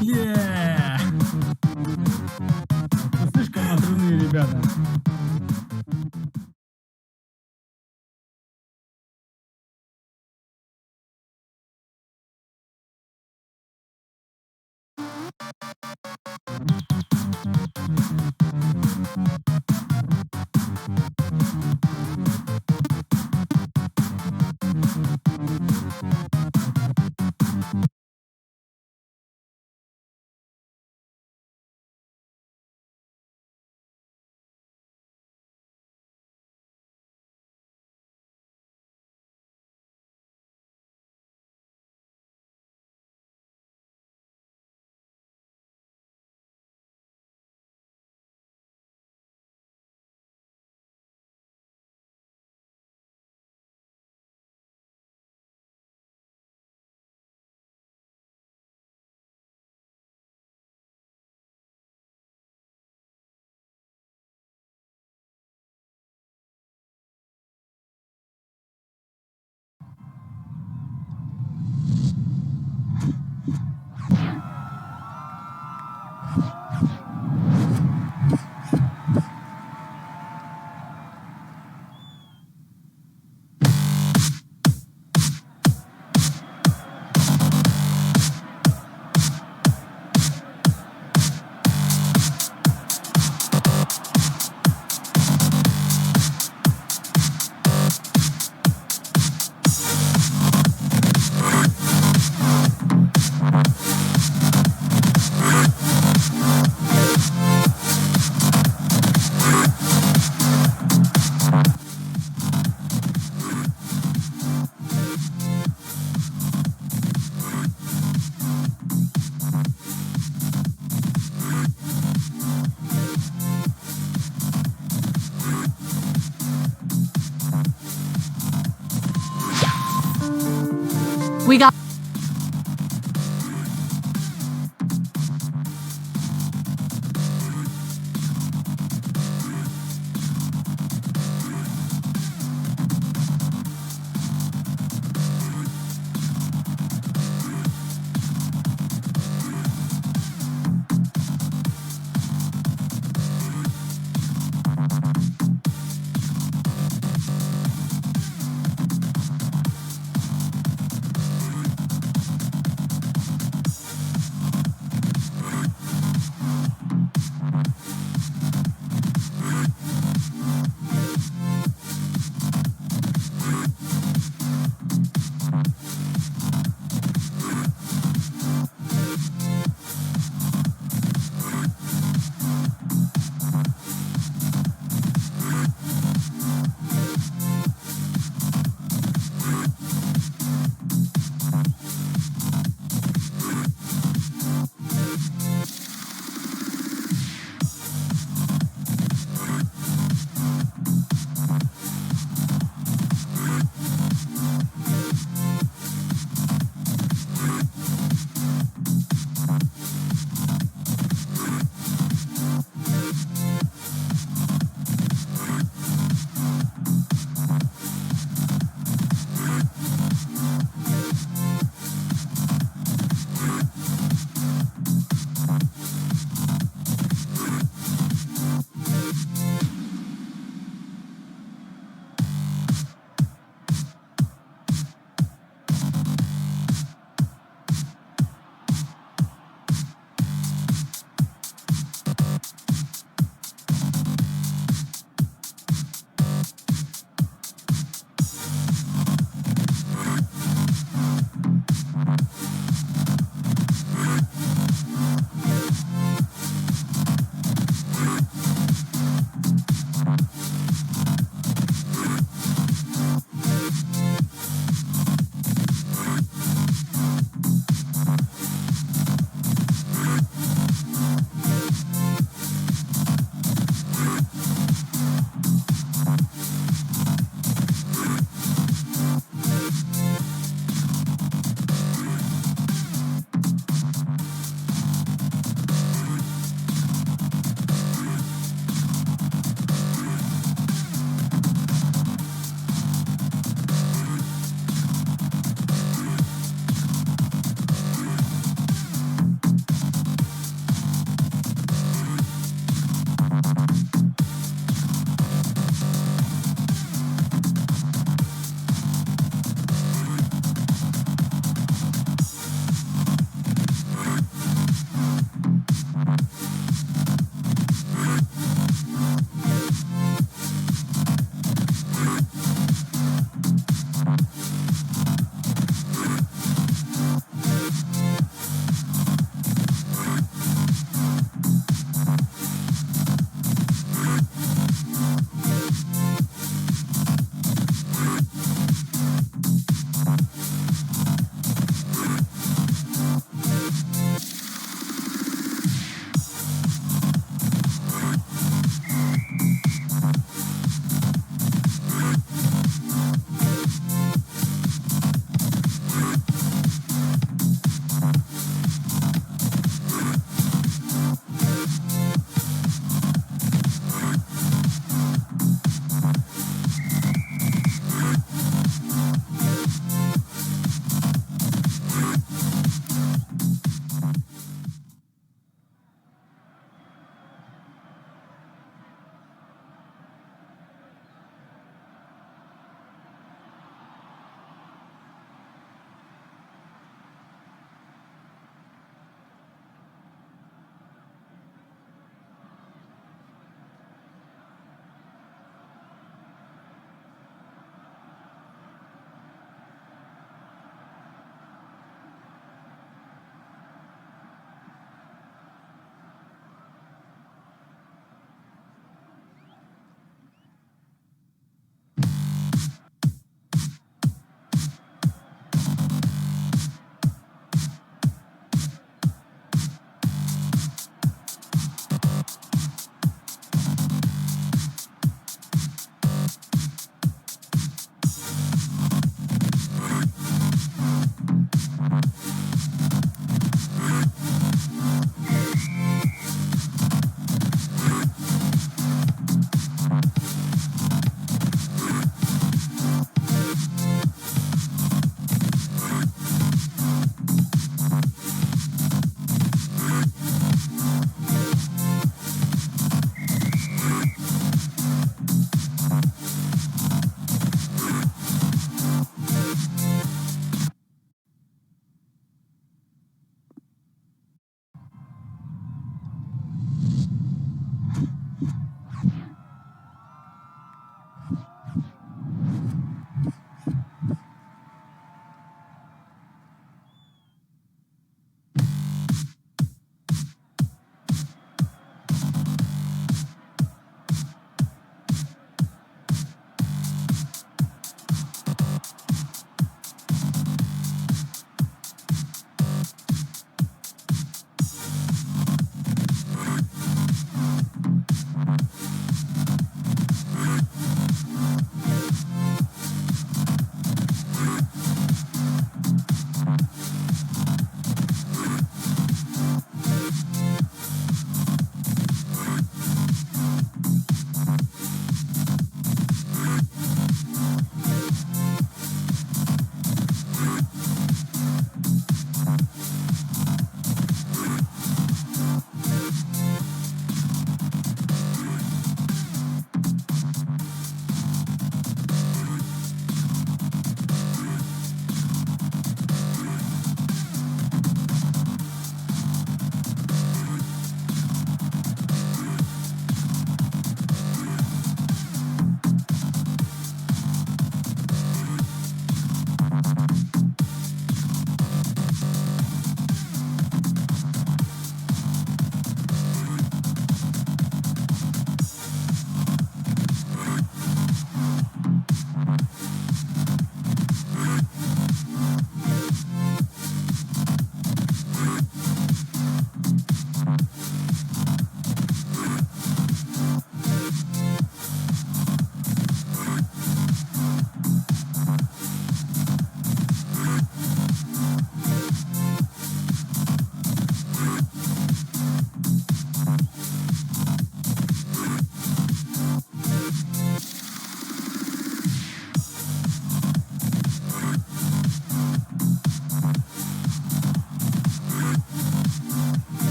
Yeah! Вы слишком отрывные ребята.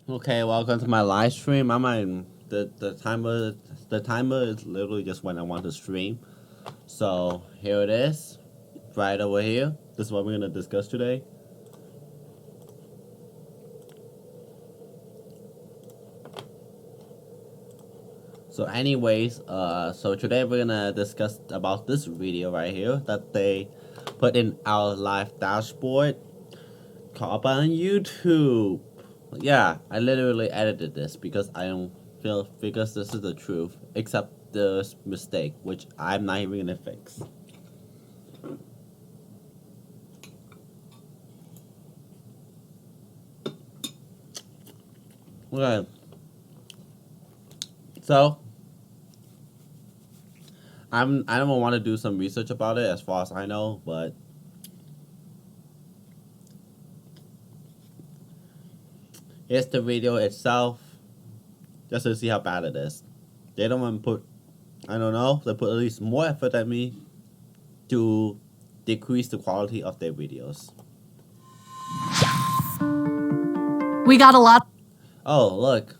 Okay, welcome to my live stream. The timer is literally just when I want to stream. So here it is, right over here. This is what we're gonna discuss today. So anyways, so today we're gonna discuss about this video right here that they put in our live dashboard called on YouTube. Yeah, I literally edited this because I don't feel because this is the truth, except the mistake, which I'm not even gonna fix. Okay. So I don't want to do some research about it as far as I know, but here's the video itself, just to see how bad it is. They don't want to put, I don't know, they put at least more effort than me to decrease the quality of their videos. We got a lot. Oh, look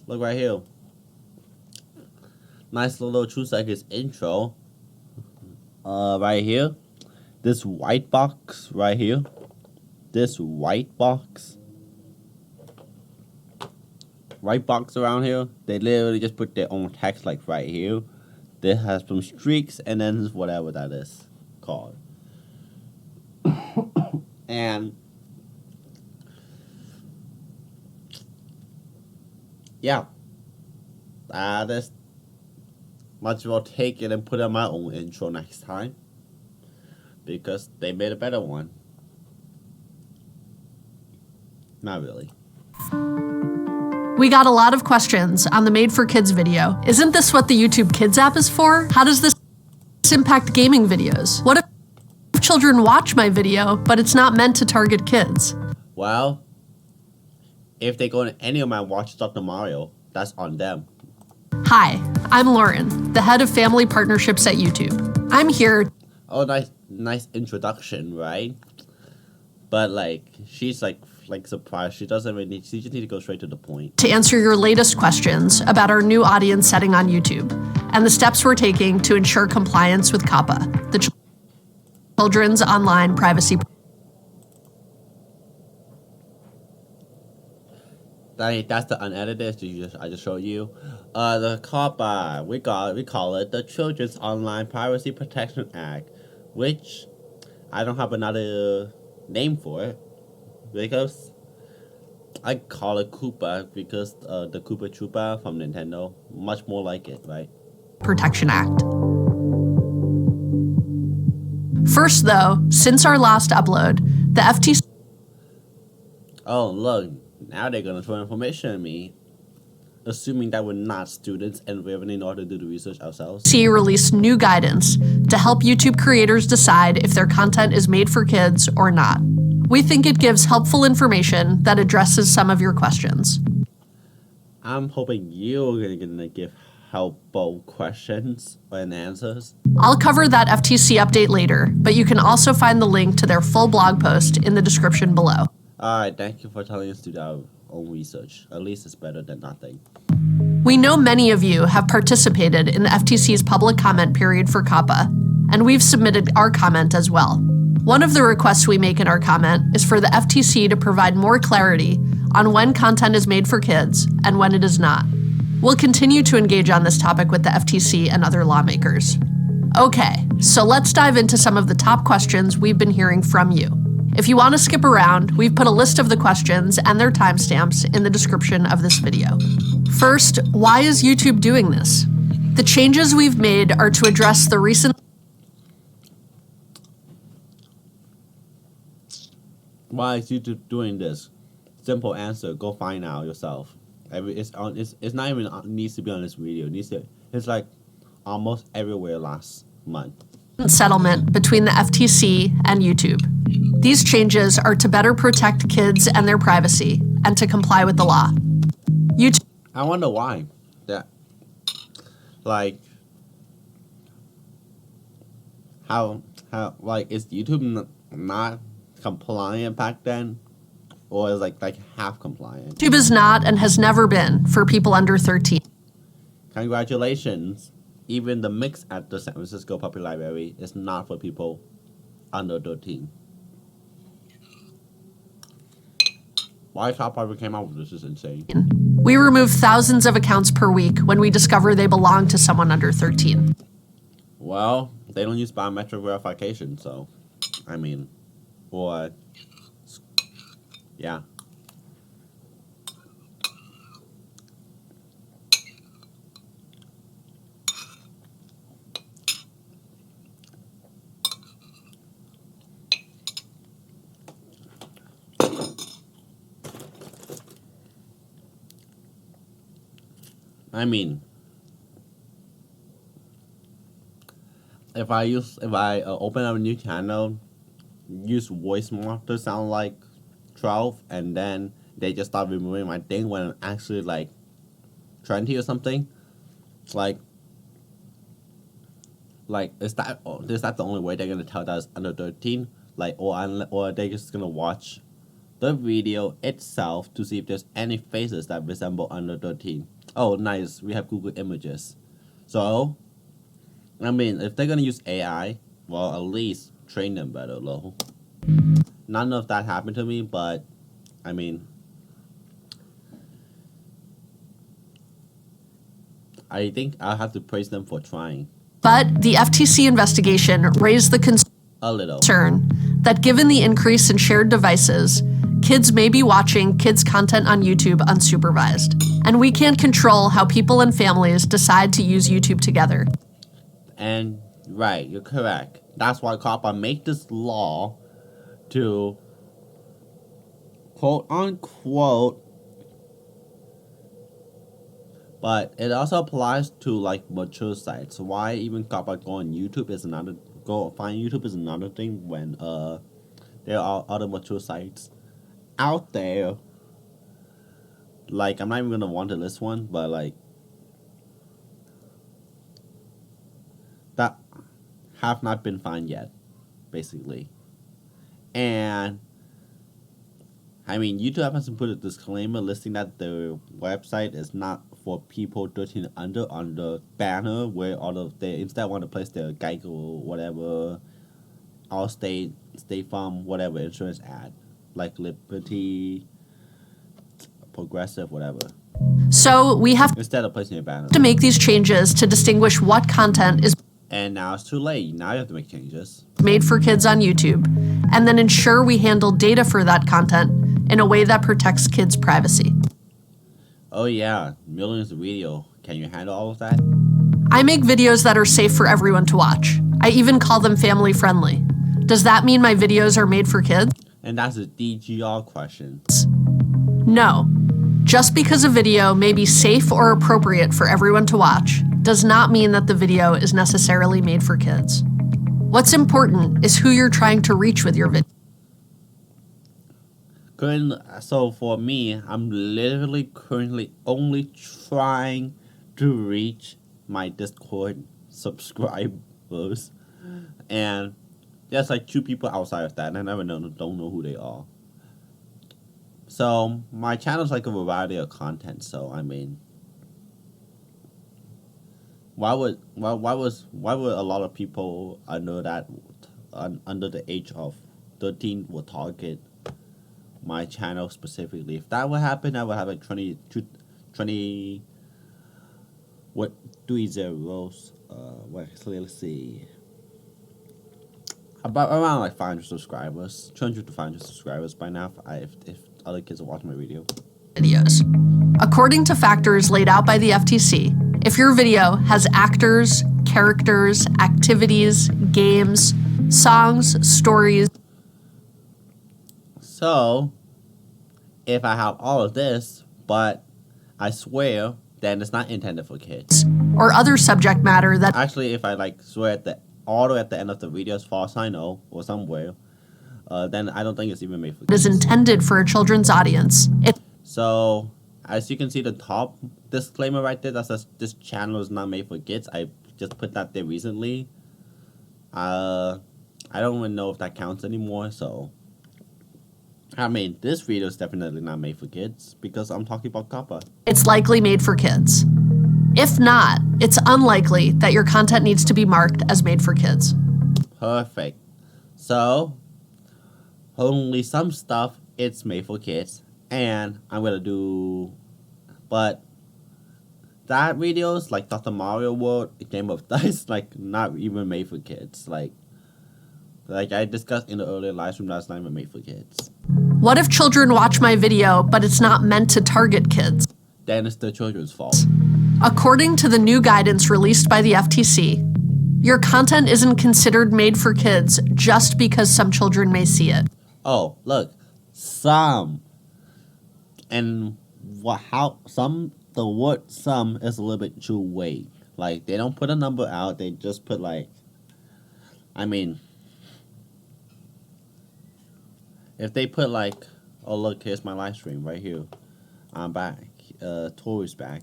right here. Nice little 2 seconds intro. Right here, this white box right here, this white box around here, they literally just put their own text like right here. This has some streaks and then whatever that is called. And yeah, that's much well take it and put on my own intro next time, because they made a better one. Not really. We got a lot of questions on the Made for Kids video. Isn't this what the YouTube Kids app is for? How does this impact gaming videos? What if children watch my video, but it's not meant to target kids? Well, if they go to any of my Watch Dr. Mario, that's on them. Hi, I'm Lauren, the head of family partnerships at YouTube. I'm here. Oh, nice introduction, right? But like, she's like surprised. She doesn't really need. She just need to go straight to the point. To answer your latest questions about our new audience setting on YouTube and the steps we're taking to ensure compliance with COPPA, the Children's Online Privacy. That's the unedited. I just showed you. The COPPA, we call it the Children's Online Privacy Protection Act, which I don't have another name for it, because I call it Koopa because the Koopa Troopa from Nintendo, much more like it, right? Protection Act. First, though, since our last upload, the FTC. Oh, look, now they're gonna throw information at me, assuming that we're not students and we haven't in order to do the research ourselves. Released new guidance to help YouTube creators decide if their content is made for kids or not. We think it gives helpful information that addresses some of your questions. I'm hoping you're gonna give helpful questions and answers. I'll cover that FTC update later, but you can also find the link to their full blog post in the description below. Alright, thank you for telling us to do our own research. At least it's better than nothing. We know many of you have participated in the FTC's public comment period for COPPA, and we've submitted our comment as well. One of the requests we make in our comment is for the FTC to provide more clarity on when content is made for kids and when it is not. We'll continue to engage on this topic with the FTC and other lawmakers. Okay, so let's dive into some of the top questions we've been hearing from you. If you want to skip around, we've put a list of the questions and their timestamps in the description of this video. First, why is YouTube doing this? The changes we've made are to address the recent. Why is YouTube doing this? Simple answer, go find out yourself. It's not even needs to be on this video. It's like almost everywhere last month. Settlement between the FTC and YouTube. These changes are to better protect kids and their privacy and to comply with the law. YouTube. I wonder why. That, like, how like is YouTube not compliant back then? or is like half compliant. YouTube is not and has never been for people under 13. Congratulations. Even the mix at the San Francisco Public Library is not for people under 13. Why Top Fiber came out with this is insane. We remove thousands of accounts per week when we discover they belong to someone under 13. Well, they don't use biometric verification, so, I mean, or, yeah. I mean, if I open up a new channel, use voice mod to sound like 12, and then they just start removing my thing when I'm actually like 20 or something, like is that the only way they're gonna tell that it's under 13? Like, or they're just gonna watch the video itself to see if there's any faces that resemble under 13. Oh, nice. We have Google Images. So, I mean, if they're going to use AI, well, at least train them better, though. None of that happened to me, but, I mean, I think I'll have to praise them for trying. But the FTC investigation raised the A little. concern that given the increase in shared devices, kids may be watching kids' content on YouTube unsupervised. And we can't control how people and families decide to use YouTube together. And, right, you're correct. That's why COPPA made this law to, quote unquote, but it also applies to, like, mature sites. Why even COPPA go on YouTube is another, find YouTube is another thing when, there are other mature sites out there. Like, I'm not even gonna want to list one, but like that have not been found yet, basically. And I mean, YouTube happens to put a disclaimer listing that the website is not for people 13 under on the banner where all of they instead want to place their Geico, whatever, Allstate, State Farm, whatever insurance ad, like Liberty, Progressive, whatever. So we have Instead of placing a banner. to make these changes to distinguish what content is And now it's too late. Now you have to make changes. made for kids on YouTube, and then ensure we handle data for that content in a way that protects kids' privacy. Oh yeah, millions of video. Can you handle all of that? I make videos that are safe for everyone to watch. I even call them family friendly. Does that mean my videos are made for kids? And that's a DGR question. No. Just because a video may be safe or appropriate for everyone to watch does not mean that the video is necessarily made for kids. What's important is who you're trying to reach with your video. So for me, I'm literally currently only trying to reach my Discord subscribers. And there's like 2 people outside of that, and I never don't know who they are. So my channel's like a variety of content. So I mean, why would a lot of people under the age of 13 would target my channel specifically? If that would happen, I would have like 20 what 3 zeros. Let's see. About around like 500 subscribers, 200 to 500 subscribers by now. If other kids are watching my videos. According to factors laid out by the FTC, if your video has actors, characters, activities, games, songs, stories. So, if I have all of this, but I swear, then it's not intended for kids. Or other subject matter that Actually, if I like swear all the way at the end of the video, as far as I know, or somewhere, then I don't think it's even made for kids. is intended for a children's audience. So, as you can see the top disclaimer right there that says this channel is not made for kids. I just put that there recently. I don't even know if that counts anymore, so I mean, this video is definitely not made for kids because I'm talking about COPPA. It's likely made for kids. If not, it's unlikely that your content needs to be marked as made for kids. Perfect. So, only some stuff it's made for kids, and I'm gonna do, but that videos like Dr. Mario World, Game of Dice, like not even made for kids. Like I discussed in the earlier live stream, that's not even made for kids. What if children watch my video, but it's not meant to target kids? Then it's the children's fault. According to the new guidance released by the FTC, your content isn't considered made for kids just because some children may see it. Oh, look, some. And the word some is a little bit too vague. Like, they don't put a number out, they just put like, I mean, if they put like, oh look, here's my live stream right here. I'm back. Tori's back.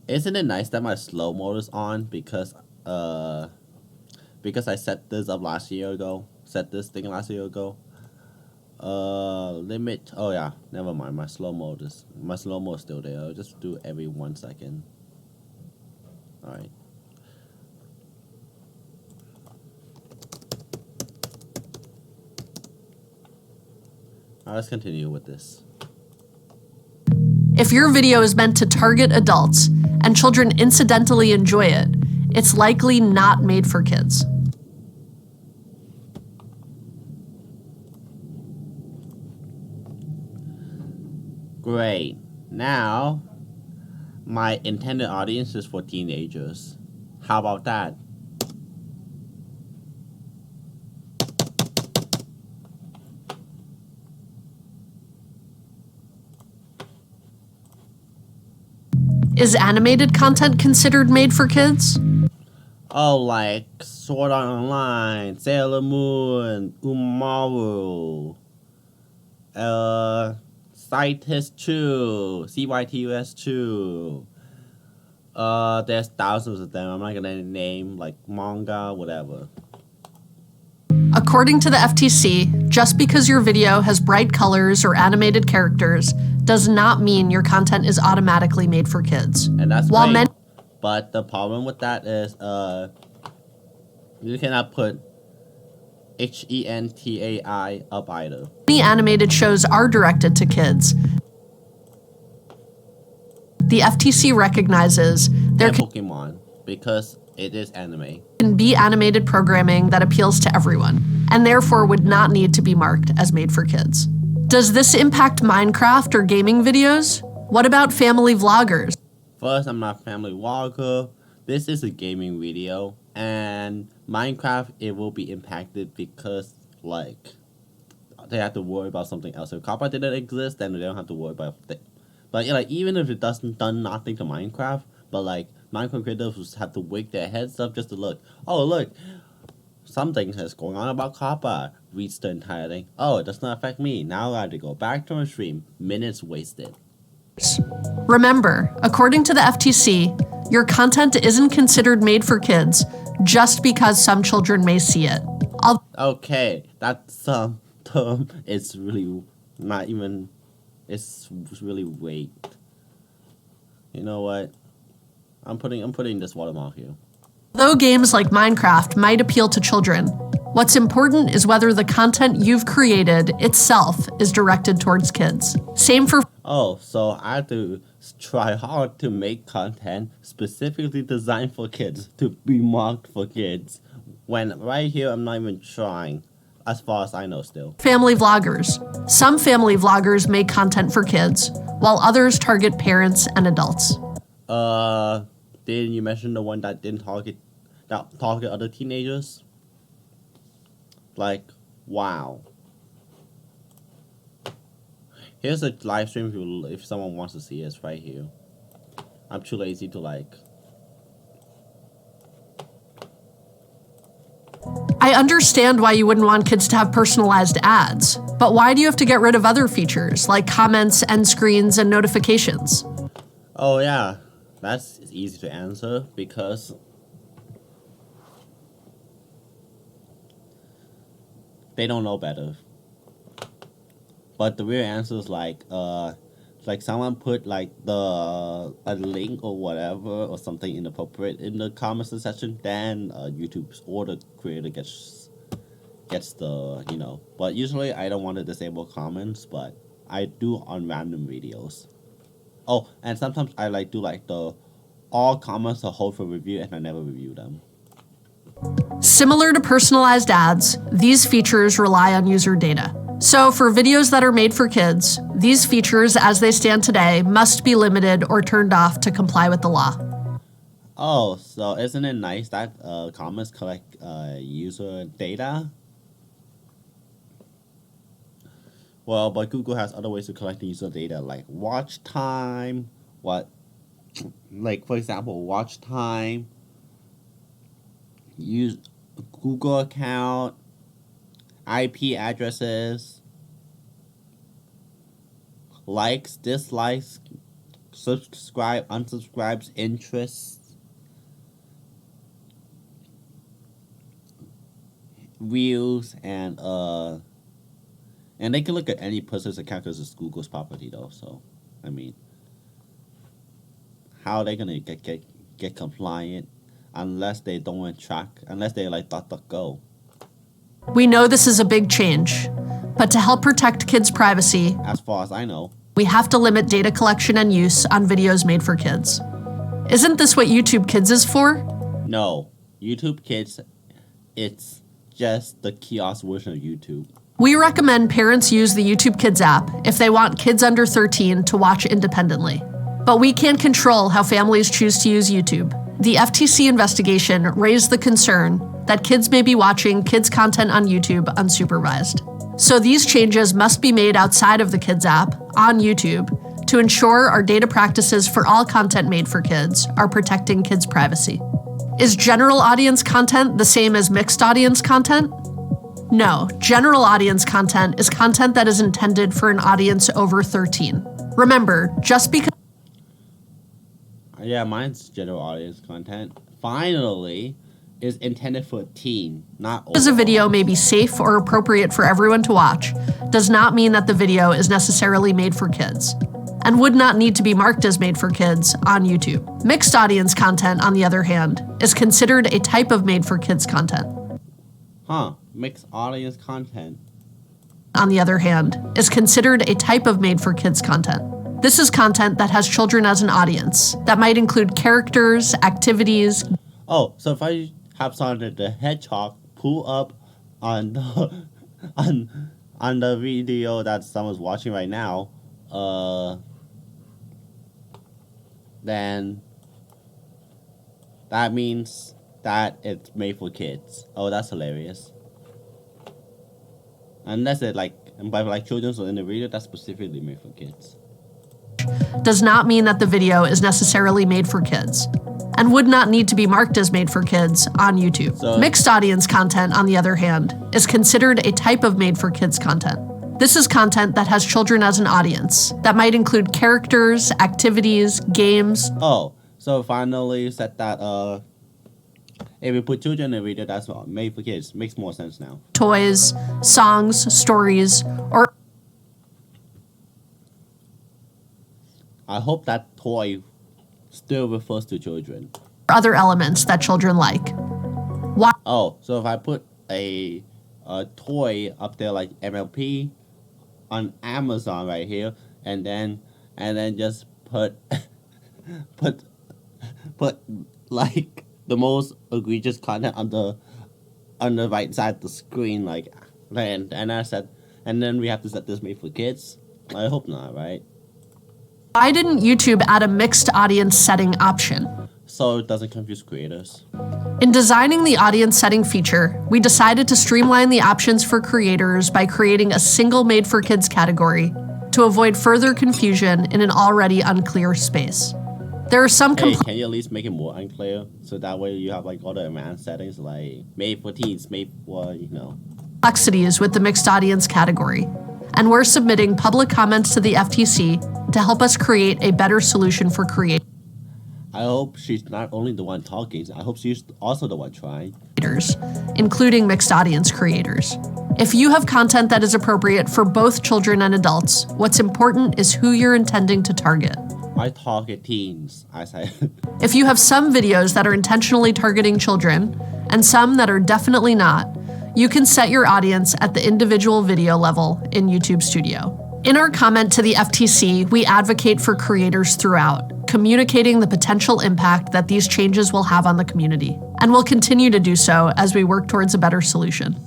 Isn't it nice that my slow mode is on because I set this up last year ago. Set this thing last year ago. Limit. Oh yeah, never mind. My slow mode is still there. I'll just do every 1 second. All right. All right, let's continue with this. If your video is meant to target adults and children incidentally enjoy it, it's likely not made for kids. Great. Now, my intended audience is for teenagers. How about that? Is animated content considered made for kids? Oh, like Sword Art Online, Sailor Moon, Umaru, Cytus 2, CYTUS 2. There's thousands of them. I'm not gonna name like manga, whatever. According to the FTC, just because your video has bright colors or animated characters does not mean your content is automatically made for kids. And that's While great. But the problem with that is you cannot put HENTAI up either. Many animated shows are directed to kids. The FTC recognizes there And Pokemon, because it is anime. can be animated programming that appeals to everyone, and therefore would not need to be marked as made for kids. Does this impact Minecraft or gaming videos? What about family vloggers? First, I'm not a family vlogger. This is a gaming video, and Minecraft, it will be impacted because, like, they have to worry about something else. If COPPA didn't exist, then they don't have to worry about it. But yeah, like, even if it doesn't done nothing to Minecraft, but like Minecraft creators have to wake their heads up just to look. Oh look, something is going on about COPPA. Reads the entire thing. Oh, it does not affect me. Now I have to go back to my stream. Minutes wasted. Remember, according to the FTC, your content isn't considered made for kids just because some children may see it. Okay, that some term is really not even. It's really vague. You know what? I'm putting this watermark here. Although games like Minecraft might appeal to children, what's important is whether the content you've created itself is directed towards kids. Same for... Oh, so I have to try hard to make content specifically designed for kids, to be marked for kids. When right here, I'm not even trying, as far as I know still. Family vloggers. Some family vloggers make content for kids, while others target parents and adults. Didn't you mention the one that didn't target other teenagers? Like, wow. Here's a live stream if someone wants to see it right here. I'm too lazy to like. I understand why you wouldn't want kids to have personalized ads, but why do you have to get rid of other features like comments, end screens, and notifications? Oh yeah, that's easy to answer because they don't know better. But the real answer is like someone put like a link or whatever or something inappropriate in the comments section, then YouTube's or the creator gets the, you know. But usually I don't want to disable comments, but I do on random videos. Oh, and sometimes I like do like the all comments are hold for review and I never review them. Similar to personalized ads, these features rely on user data. So for videos that are made for kids, these features as they stand today must be limited or turned off to comply with the law. Oh, so isn't it nice that comments collect user data? Well, but Google has other ways to collect user data, like watch time, like for example, watch time, use Google account, IP addresses, likes, dislikes, subscribe, unsubscribes, interests, views, and they can look at any person's account because it's Google's property though. So, I mean, how are they gonna get compliant unless they don't track, unless they like DuckDuckGo? We know this is a big change, but to help protect kids' privacy, As far as I know, we have to limit data collection and use on videos made for kids. Isn't this what YouTube Kids is for? no. YouTube Kids, it's just the kiosk version of YouTube. We recommend parents use the YouTube Kids app if they want kids under 13 to watch independently. But we can't control how families choose to use YouTube. The FTC investigation raised the concern that kids may be watching kids' content on YouTube unsupervised. So these changes must be made outside of the Kids app on YouTube to ensure our data practices for all content made for kids are protecting kids' privacy. Is general audience content the same as mixed audience content? No, general audience content is content that is intended for an audience over 13. Remember, just because Yeah, mine's general audience content. Finally, is intended for a teen, not older. a video may be safe or appropriate for everyone to watch, does not mean that the video is necessarily made for kids, and would not need to be marked as made for kids on YouTube. Mixed audience content, on the other hand, is considered a type of made for kids content. Mixed audience content. On the other hand, is considered a type of made for kids content. This is content that has children as an audience, that might include characters, activities. Oh, so if I have Sonic the Hedgehog pull up on the on the video that someone's watching right now, then that means that it's made for kids. Oh, that's hilarious. Unless it by children, so in the video that's specifically made for kids. Does not mean that the video is necessarily made for kids, and would not need to be marked as made for kids on YouTube. So, mixed audience content, on the other hand, is considered a type of made for kids content. This is content that has children as an audience, that might include characters, activities, games. Oh, so finally said that if we put children in a video that's made for kids, makes more sense now. Toys, songs, stories, or I hope that toy still refers to children. other elements that children like. Why Oh, so if I put a toy up there like MLP on Amazon right here, and then just put put like the most egregious content on the right side of the screen, and then we have to set this made for kids. I hope not, right? Why didn't YouTube add a mixed audience setting option? So it doesn't confuse creators. In designing the audience setting feature, we decided to streamline the options for creators by creating a single made for kids category to avoid further confusion in an already unclear space. There are some Hey, can you at least make it more unclear so that way you have all the advanced settings like made for teens, made for, complexities with the mixed audience category, and we're submitting public comments to the FTC to help us create a better solution for creators, I hope she's not only the one talking, I hope she's also the one trying. including mixed audience creators. If you have content that is appropriate for both children and adults, what's important is who you're intending to target. I target teens, I say. If you have some videos that are intentionally targeting children, and some that are definitely not, you can set your audience at the individual video level in YouTube Studio. In our comment to the FTC, we advocate for creators throughout, communicating the potential impact that these changes will have on the community, and will continue to do so as we work towards a better solution.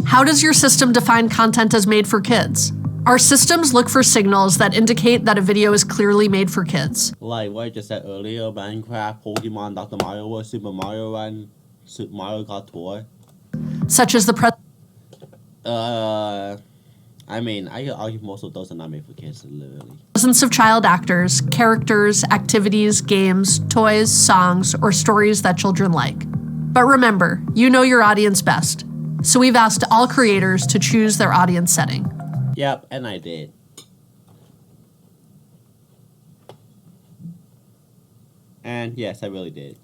How does your system define content as made for kids? Our systems look for signals that indicate that a video is clearly made for kids. Like what I just said earlier, Minecraft, Pokemon, Dr. Mario World, Super Mario Run, Super Mario Kart Tour. Such as the I mean, I could argue most of those are not made for kids, literally. presence of child actors, characters, activities, games, toys, songs, or stories that children like. But remember, you know your audience best. So we've asked all creators to choose their audience setting. Yep, and I did. And yes, I really did.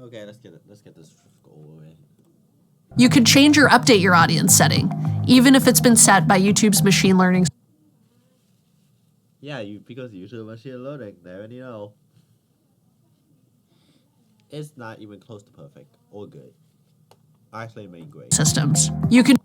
Okay, let's get this over with. You could change or update your audience setting, even if it's been set by YouTube's machine learning. Yeah, because YouTube machine learning, there you know. It's not even close to perfect or good. Actually made great. Systems. You can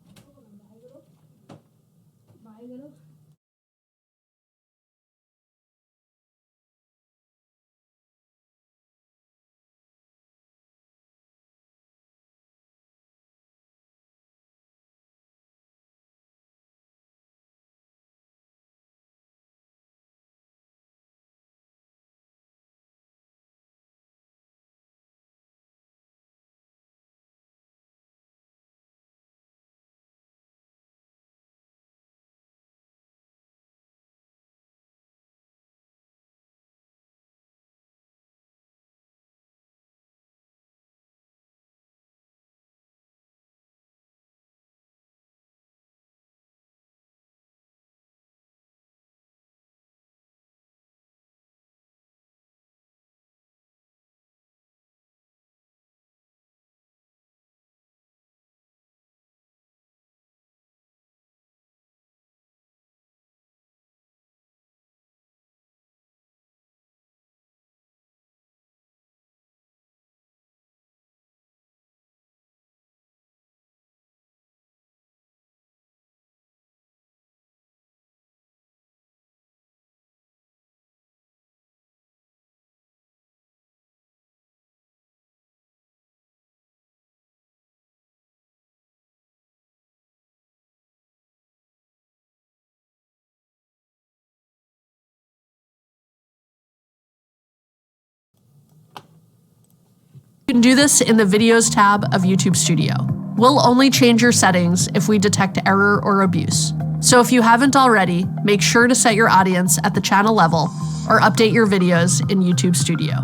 do this in the Videos tab of YouTube Studio. We'll only change your settings if we detect error or abuse. So if you haven't already, make sure to set your audience at the channel level or update your videos in YouTube Studio.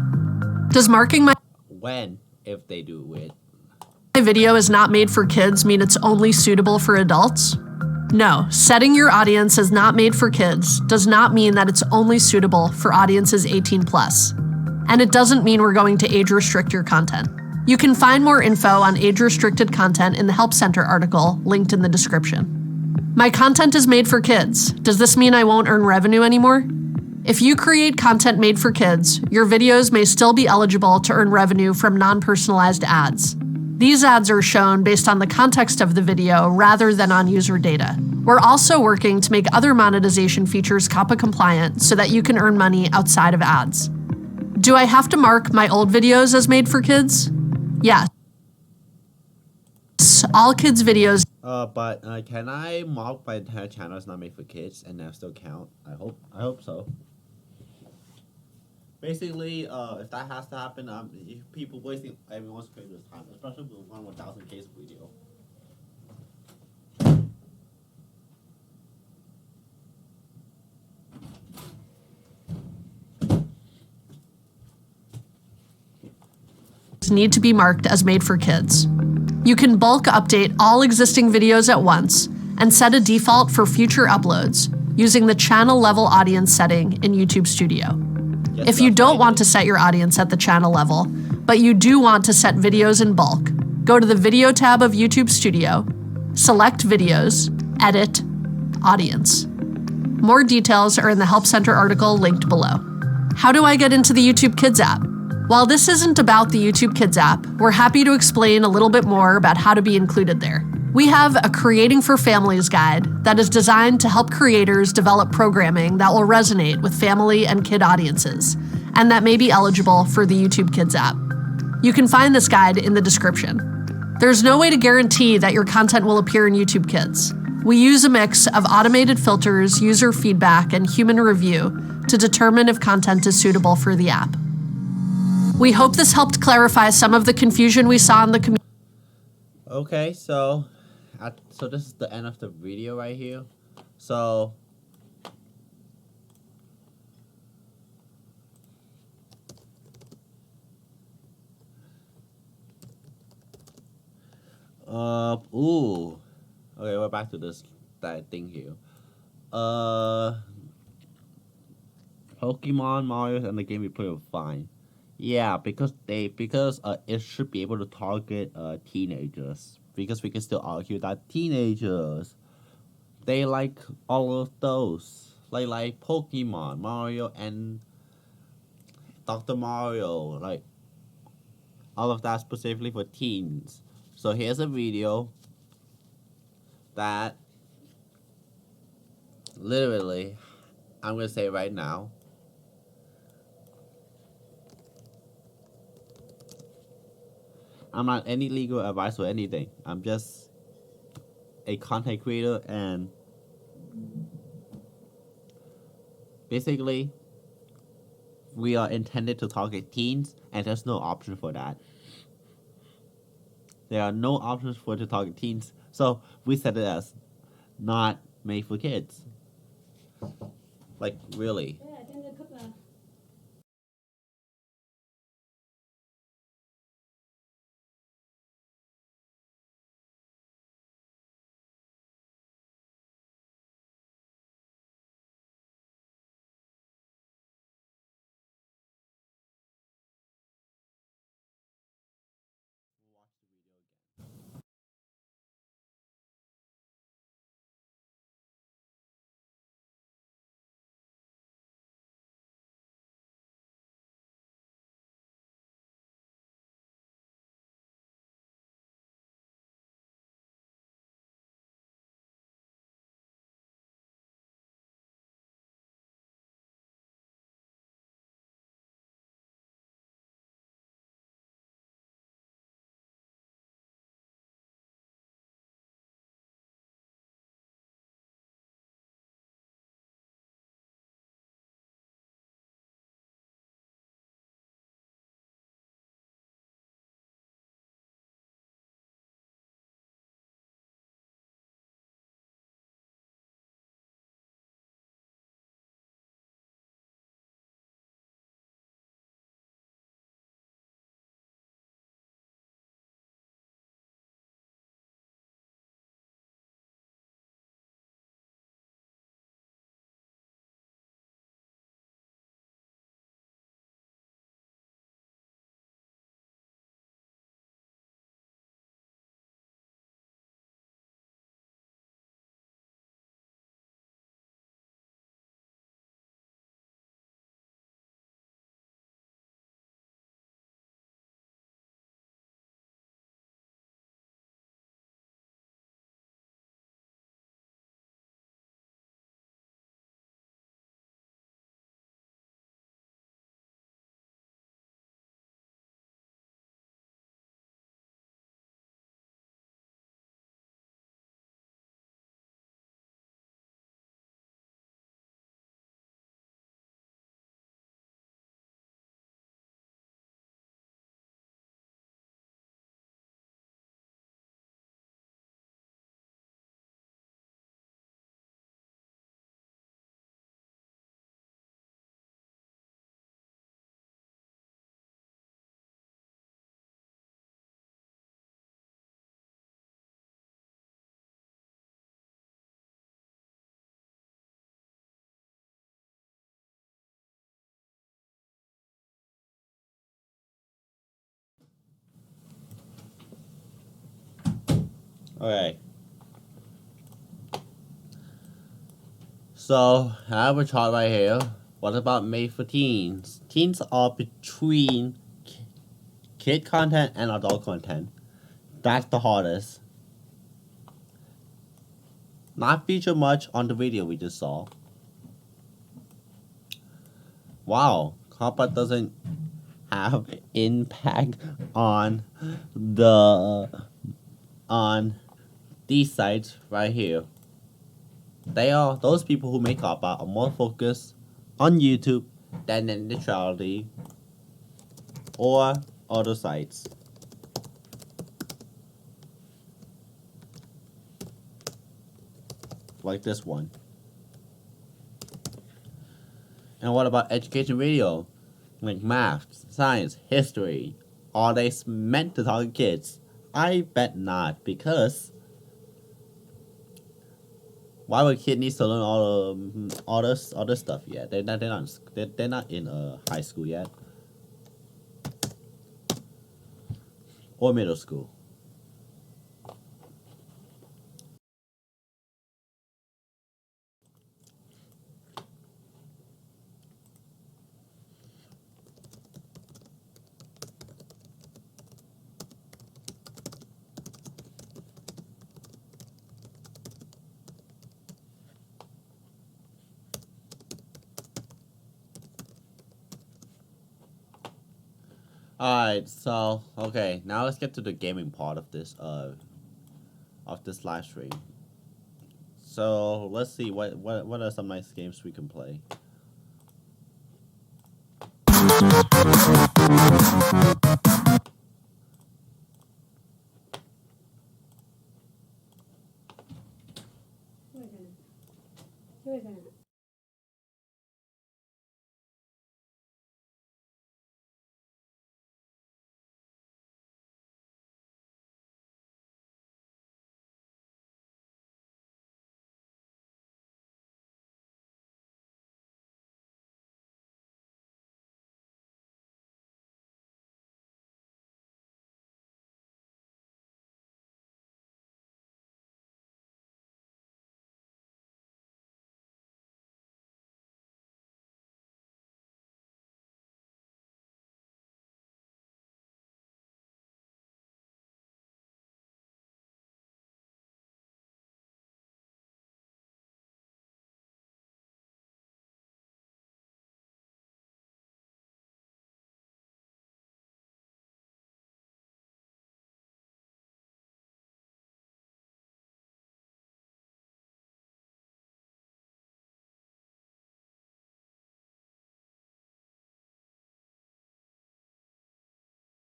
Does marking my If they do it. video is not made for kids mean it's only suitable for adults? No, setting your audience as not made for kids does not mean that it's only suitable for audiences 18 plus. And it doesn't mean we're going to age restrict your content. You can find more info on age-restricted content in the Help Center article linked in the description. My content is made for kids. Does this mean I won't earn revenue anymore? If you create content made for kids, your videos may still be eligible to earn revenue from non-personalized ads. These ads are shown based on the context of the video rather than on user data. We're also working to make other monetization features COPPA compliant so that you can earn money outside of ads. Do I have to mark my old videos as made for kids? Yes. All kids' videos. But can I mark my entire channel as not made for kids and that still count? I hope so. Basically, if that has to happen, people wasting everyone's creator's time, especially with 1,000 case video. Need to be marked as made for kids. You can bulk update all existing videos at once and set a default for future uploads using the channel level audience setting in YouTube Studio. Yes, If you that's don't what I want did. to set your audience at the channel level, but you do want to set videos in bulk, go to the Video tab of YouTube Studio, select Videos, Edit, Audience. More details are in the Help Center article linked below. How do I get into the YouTube Kids app? While this isn't about the YouTube Kids app, we're happy to explain a little bit more about how to be included there. We have a Creating for Families guide that is designed to help creators develop programming that will resonate with family and kid audiences, and that may be eligible for the YouTube Kids app. You can find this guide in the description. There's no way to guarantee that your content will appear in YouTube Kids. We use a mix of automated filters, user feedback, and human review to determine if content is suitable for the app. We hope this helped clarify some of the confusion we saw in the community. Okay, so this is the end of the video right here. So ooh. Okay, we're back to that thing here. Pokemon, Mario, and the game we play are fine. Yeah, because it should be able to target teenagers. Because we can still argue that teenagers, they like all of those. Like Pokemon, Mario, and Dr. Mario, like all of that specifically for teens. So here's a video that literally, I'm gonna say right now, I'm not any legal advice or anything. I'm just a content creator, and basically we are intended to target teens, and there's no option for that. There are no options for to target teens, so we set it as not made for kids. Like, really. Okay. So, I have a chart right here. What about made for teens? Teens are between kid content and adult content. That's the hardest. Not featured much on the video we just saw. Wow, COPPA doesn't have impact on these sites right here. Those people who make COPPA are more focused on YouTube than in neutrality or other sites. Like this one. And what about education video? Like math, science, history. Are they meant to target kids? I bet not, because why would kid needs to learn all this other stuff yet? They're not in high school yet or middle school. Alright, so okay, now let's get to the gaming part of this live stream. So let's see what are some nice games we can play.